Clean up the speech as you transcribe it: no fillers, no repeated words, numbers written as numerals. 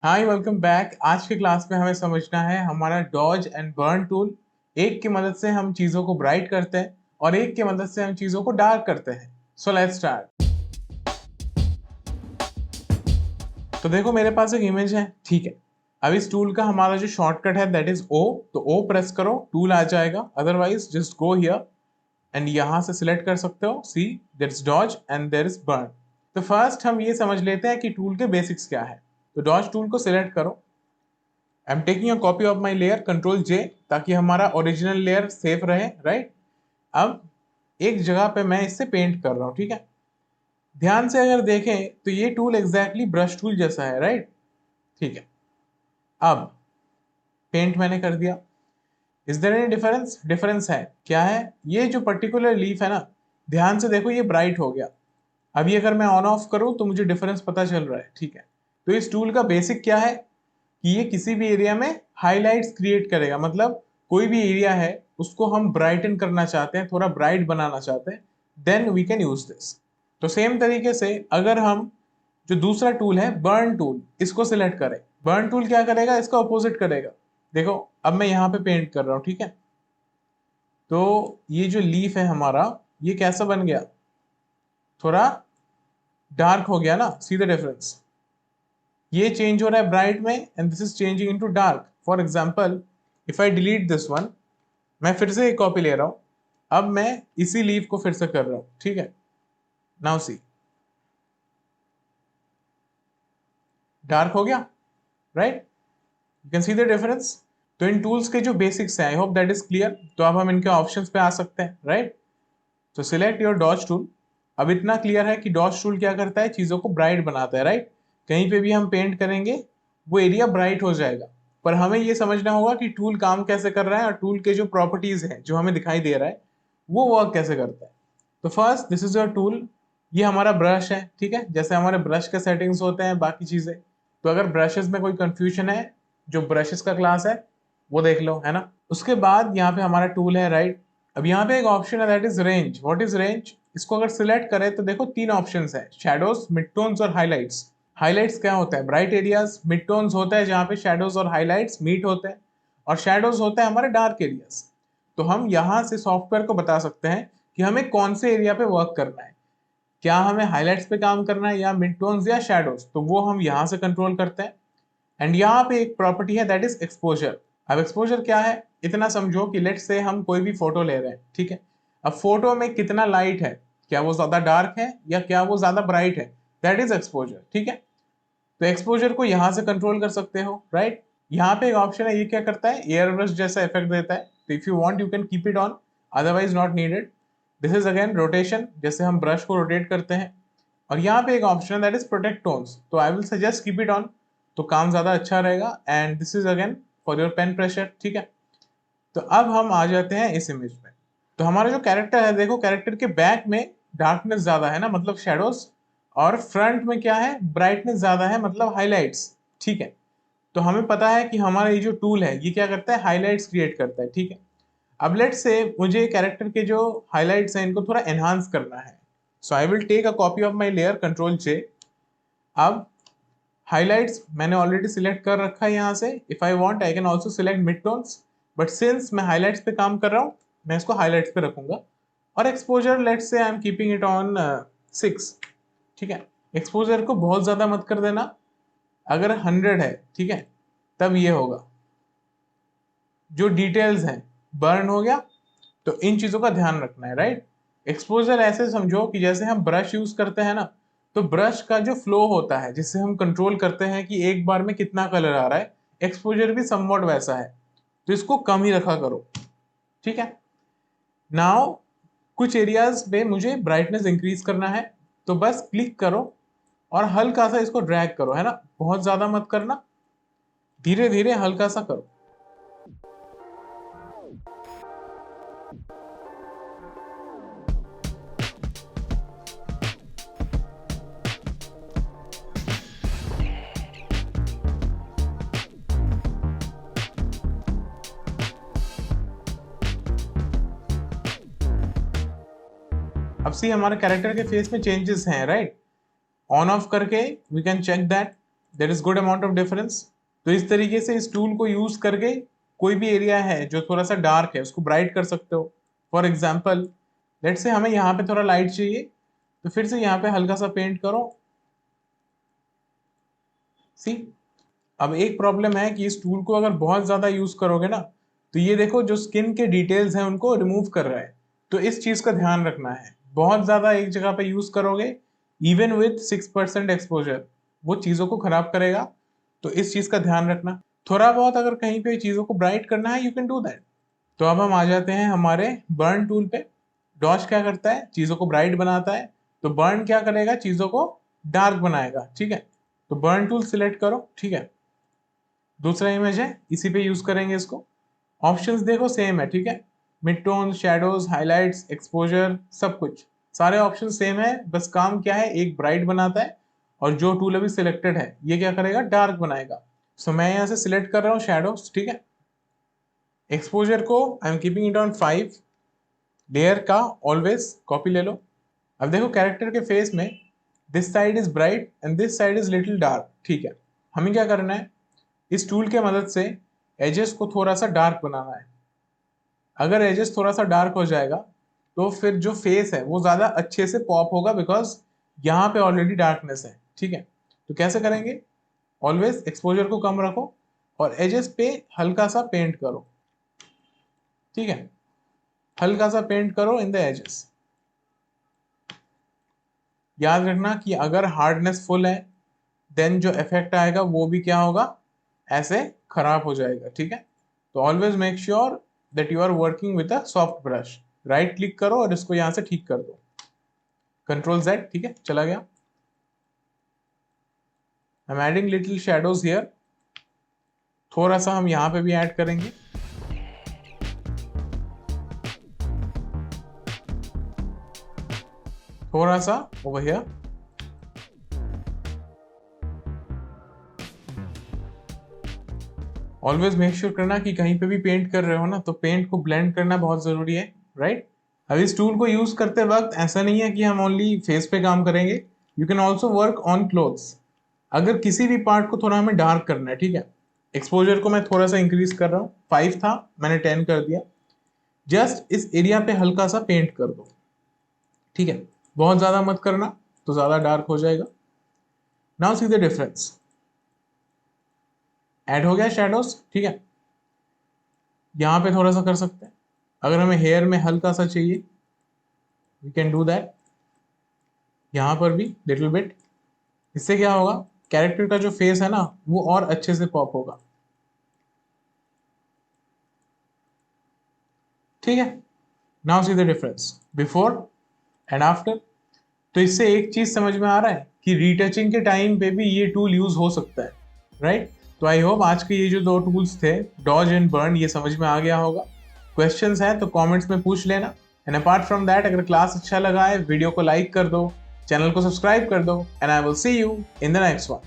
Hi welcome back. आज के class में हमें समझना है हमारा डॉज एंड बर्न टूल। एक की मदद से हम चीजों को ब्राइट करते हैं और एक की मदद से हम चीजों को डार्क करते हैं। So let's start. तो देखो मेरे पास एक इमेज है, ठीक है। अब इस टूल का हमारा जो शॉर्टकट है दैट इज ओ। तो ओ प्रेस करो, टूल आ जाएगा। Otherwise just go here and यहां से सिलेक्ट कर सकते हो। See there is dodge and there is burn. तो फर्स्ट हम ये समझ लेते हैं कि टूल के बेसिक्स क्या है। तो डॉज टूल को सिलेक्ट करो। I am taking a copy of my layer, control J, ताकि हमारा ओरिजिनल लेयर सेफ रहे, राइट। अब एक जगह पे मैं इससे पेंट कर रहा हूँ, ठीक है। ध्यान से अगर देखें तो ये टूल एग्जैक्टली ब्रश टूल जैसा है, राइट। ठीक है। अब पेंट मैंने कर दिया। Is there any difference? Difference है। क्या है? ये जो पर्टिकुलर लीफ है ना, ध्यान से देखो ये ब्राइट हो गया। अभी अगर मैं ऑन ऑफ करूं तो मुझे डिफरेंस पता चल रहा है, ठीक है। तो इस टूल का बेसिक क्या है कि ये किसी भी एरिया में हाइलाइट्स क्रिएट करेगा। मतलब कोई भी एरिया है उसको हम ब्राइटन करना चाहते हैं, थोड़ा ब्राइट बनाना चाहते हैं, then we can use this. तो सेम तरीके से अगर हम जो दूसरा टूल है बर्न टूल, इसको सिलेक्ट करें, बर्न टूल क्या करेगा? इसका ऑपोजिट करेगा। देखो अब मैं यहाँ पे पेंट कर रहा हूँ, ठीक है। तो ये जो लीफ है हमारा, ये कैसा बन गया? थोड़ा डार्क हो गया ना। See the difference. ये चेंज हो रहा है ब्राइट में and this is changing into dark. For example if I delete this one, मैं फिर से एक कॉपी ले रहा हूं। अब मैं इसी लीफ को फिर से कर रहा हूं, ठीक है। नाउ सी, डार्क हो गया, right. You can see the difference. तो इन टूल्स के जो बेसिक्स हैं, I hope that is clear. तो अब हम इनके ऑप्शंस पे आ सकते हैं, राइट। तो सिलेक्ट योर डॉज टूल। अब इतना क्लियर है कि डॉज टूल क्या करता है? चीजों को ब्राइट बनाता है, राइट। कहीं पे भी हम पेंट करेंगे वो एरिया ब्राइट हो जाएगा। पर हमें ये समझना होगा कि टूल काम कैसे कर रहा है और टूल के जो प्रॉपर्टीज हैं जो हमें दिखाई दे रहा है वो वर्क कैसे करता है। तो first this is your tool. ये हमारा ब्रश है, ठीक है। जैसे हमारे ब्रश के सेटिंग्स होते हैं बाकी चीजें। तो अगर ब्रशेस में कोई कंफ्यूजन है, जो ब्रशेस का क्लास है वो देख लो, है ना। उसके बाद यहाँ पे हमारा टूल है, राइट। अब यहाँ पे एक ऑप्शन है that is range. What is range? इसको अगर सिलेक्ट करें तो देखो तीन ऑप्शंस है, शैडोज, मिड टोन्स और हाइलाइट्स। हाइलाइट्स क्या होता है? Bright areas. मिड टोन्स होता है जहाँ पे शैडोज और हाइलाइट्स मीट होते हैं। और शैडोज होता है हमारे डार्क एरियाज। तो हम यहाँ से सॉफ्टवेयर को बता सकते हैं कि हमें कौन से एरिया पे वर्क करना है। क्या हमें हाइलाइट्स पे काम करना है या मिड टोन्स या शैडोज, तो वो हम यहाँ से कंट्रोल करते हैं। एंड यहाँ पे एक प्रॉपर्टी है दैट इज एक्सपोजर। अब एक्सपोजर क्या है? इतना समझो कि लेट से हम कोई भी फोटो ले रहे हैं, ठीक है। अब फोटो में कितना लाइट है, क्या वो ज्यादा डार्क है या क्या वो ज्यादा ब्राइट है, दैट इज एक्सपोजर, ठीक है। तो एक्सपोजर को यहाँ से कंट्रोल कर सकते हो, राइट। यहाँ पे एक ऑप्शन है, ये क्या करता है? एयर ब्रश जैसा इफेक्ट देता है। तो if you want you can keep it on, otherwise not needed. This is again rotation, जैसे हम ब्रश को रोटेट करते हैं। और यहाँ पे एक ऑप्शन है दैट इज प्रोटेक्ट टोन्स, तो I will suggest keep it on, तो काम ज्यादा अच्छा रहेगा। And this is again for your pen pressure, ठीक है। तो अब हम आ जाते हैं इस इमेज में। तो हमारा जो कैरेक्टर है, देखो कैरेक्टर के बैक में डार्कनेस ज्यादा है ना, मतलब शेडोज। और फ्रंट में क्या है? ब्राइटनेस ज्यादा है, मतलब हाइलाइट्स, ठीक है। तो हमें पता है कि हमारा ये जो टूल है ये क्या करता है? हाइलाइट्स क्रिएट करता है, ठीक है। अब लेट से मुझे कैरेक्टर के जो हाइलाइट्स हैं इनको थोड़ा एनहांस करना है। So I will take a copy of my layer, control J. अब हाइलाइट्स मैंने ऑलरेडी सिलेक्ट कर रखा है यहाँ से। If I want I can also select mid tones, but since मैं हाइलाइट्स पे काम कर रहा हूँ मैं इसको हाइलाइट्स पे रखूंगा। और exposure let's say I am keeping it on 6, ठीक है। एक्सपोजर को बहुत ज्यादा मत कर देना। अगर 100 है, ठीक है, तब ये होगा। जो डिटेल्स हैं, बर्न हो गया। तो इन चीजों का ध्यान रखना है, राइट। एक्सपोजर ऐसे समझो कि जैसे हम ब्रश यूज करते हैं ना, तो ब्रश का जो फ्लो होता है जिससे हम कंट्रोल करते हैं कि एक बार में कितना कलर आ रहा है, एक्सपोजर भी समवॉट वैसा है। तो इसको कम ही रखा करो, ठीक है। नाउ कुछ एरियाज पे मुझे ब्राइटनेस इंक्रीज करना है, तो बस क्लिक करो और हल्का सा इसको ड्रैग करो, है ना। बहुत ज्यादा मत करना, धीरे धीरे हल्का सा करो। अब सी हमारे कैरेक्टर के फेस में चेंजेस हैं, राइट। ऑन ऑफ करके we can check that. There is good amount of difference. तो इस तरीके से इस टूल को यूज करके कोई भी एरिया है जो थोड़ा सा डार्क है उसको ब्राइट कर सकते हो। फॉर एग्जाम्पल लेट्स से हमें यहाँ पे थोड़ा लाइट चाहिए, तो फिर से यहाँ पे हल्का सा पेंट करो। सी, अब एक प्रॉब्लम है कि इस टूल को अगर बहुत ज्यादा यूज करोगे ना, तो ये देखो जो स्किन के डिटेल्स हैं उनको रिमूव कर रहा है। तो इस चीज का ध्यान रखना है, बहुत ज्यादा एक जगह पे यूज करोगे इवन विथ 6% एक्सपोजर वो चीजों को खराब करेगा। तो इस चीज का ध्यान रखना। थोड़ा बहुत अगर कहीं पे चीजों को ब्राइट करना है, यू कैन डू दैट। तो अब हम आ जाते हैं हमारे बर्न टूल पे। डॉश क्या करता है, चीजों को ब्राइट बनाता है। तो बर्न क्या करेगा, चीजों को डार्क बनाएगा। ठीक है, तो बर्न टूल सिलेक्ट करो। ठीक है, दूसरा इमेज है, इसी पे यूज करेंगे इसको। ऑप्शंस देखो सेम है। ठीक है, mid tone, shadows, highlights, exposure, सब कुछ सारे ऑप्शन सेम है। बस काम क्या है, एक ब्राइट बनाता है और जो टूल अभी सिलेक्टेड है ये क्या करेगा, डार्क बनाएगा। सो मैं यहाँ से सिलेक्ट कर रहा हूँ शेडोज। ठीक है, एक्सपोजर को I am keeping it on 5, layer का ऑलवेज कॉपी ले लो। अब देखो कैरेक्टर के फेस में this side is bright and this side is little dark. ठीक है, हमें क्या करना है, इस टूल के मदद से एजेस को थोड़ा सा डार्क बनाना है। अगर एजेस थोड़ा सा डार्क हो जाएगा तो फिर जो फेस है वो ज्यादा अच्छे से पॉप होगा, बिकॉज यहाँ पे ऑलरेडी डार्कनेस है। ठीक है, तो कैसे करेंगे, ऑलवेज एक्सपोजर को कम रखो और एजेस पे हल्का सा पेंट करो। ठीक है, हल्का सा पेंट करो इन द एजेस। याद रखना कि अगर हार्डनेस फुल है देन जो इफेक्ट आएगा वो भी क्या होगा, ऐसे खराब हो जाएगा। ठीक है, तो always make sure that you are working with a soft brush. Right click करो और इसको यहां से ठीक कर दो, कंट्रोल Z। ठीक है, चला गया। I am adding little shadows here. थोड़ा सा हम यहां पे भी ऐड करेंगे। थोड़ा सा over here. Always make sure करना कि कहीं पे भी पेंट कर रहे हो ना, तो पेंट को ब्लेंड करना बहुत जरूरी है। राइट, अब इस टूल को यूज करते वक्त ऐसा नहीं है कि हम ओनली फेस पे काम करेंगे, you can also work on clothes. अगर किसी भी पार्ट को थोड़ा हमें डार्क करना है, ठीक है, एक्सपोजर को मैं थोड़ा सा इंक्रीज कर रहा हूँ, 5 था मैंने 10 कर दिया। जस्ट इस एरिया पे हल्का सा पेंट कर दो। ठीक है, बहुत ज्यादा मत करना तो ज्यादा डार्क हो जाएगा। Now see the difference, add हो गया शेडोज। ठीक है, यहाँ पे थोड़ा सा कर सकते हैं। अगर हमें हेयर में हल्का सा चाहिए वी कैन डू दैट, यहाँ पर भी लिटिल बिट। इससे क्या होगा, कैरेक्टर का जो फेस है ना वो और अच्छे से पॉप होगा। ठीक है, now see the difference before and after. तो इससे एक चीज समझ में आ रहा है कि रीटचिंग के टाइम पे भी ये टूल यूज हो सकता है। राइट, तो आई होप आज के ये जो 2 टूल्स थे, डॉज एंड बर्न, ये समझ में आ गया होगा। क्वेश्चंस हैं तो कमेंट्स में पूछ लेना। एंड अपार्ट फ्रॉम दैट, अगर क्लास अच्छा लगा है वीडियो को लाइक कर दो, चैनल को सब्सक्राइब कर दो, and I will see you in the next one.